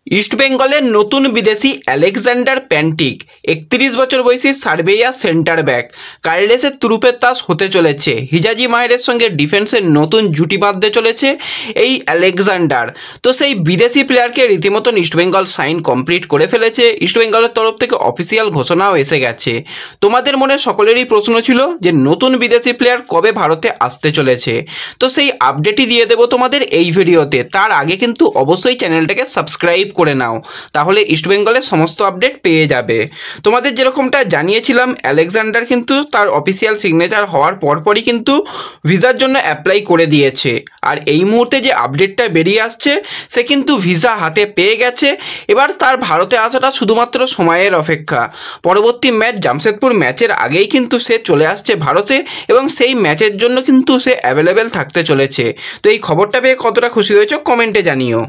ইস্টবেঙ্গলের নতুন বিদেশি অ্যালেকজান্ডার প্যান্টিক ৩১ বছর বয়সী সার্বিয়া সেন্টার ব্যাক কার্লেসের তুরুপের তাস হতে চলেছে। হিজাজি মাহেরের সঙ্গে ডিফেন্সের নতুন জুটি বাঁধতে চলেছে এই অ্যালেকজান্ডার। তো সেই বিদেশি প্লেয়ারকে রীতিমতন ইস্টবেঙ্গল সাইন কমপ্লিট করে ফেলেছে। ইস্টবেঙ্গলের তরফ থেকে অফিসিয়াল ঘোষণাও এসে গেছে। তোমাদের মনে সকলেরই প্রশ্ন ছিল যে নতুন বিদেশি প্লেয়ার কবে ভারতে আসতে চলেছে, তো সেই আপডেটই দিয়ে দেবো তোমাদের এই ভিডিওতে। তার আগে কিন্তু অবশ্যই চ্যানেলটাকে সাবস্ক্রাইব করে নাও, তাহলে ইস্টবেঙ্গলের সমস্ত আপডেট পেয়ে যাবে। তোমাদের যেরকমটা জানিয়েছিলাম, অ্যালেকজান্ডার কিন্তু তার অফিসিয়াল সিগনেচার হওয়ার পরপরই কিন্তু ভিসার জন্য অ্যাপ্লাই করে দিয়েছে। আর এই মুহূর্তে যে আপডেটটা বেরিয়ে আসছে, সে কিন্তু ভিসা হাতে পেয়ে গেছে। এবার তার ভারতে আসাটা শুধুমাত্র সময়ের অপেক্ষা। পরবর্তী ম্যাচ জামশেদপুর ম্যাচের আগেই কিন্তু সে চলে আসছে ভারতে, এবং সেই ম্যাচের জন্য কিন্তু সে অ্যাভেলেবেল থাকতে চলেছে। তো এই খবরটা পেয়ে কতটা খুশি হয়েছো কমেন্টে জানিও।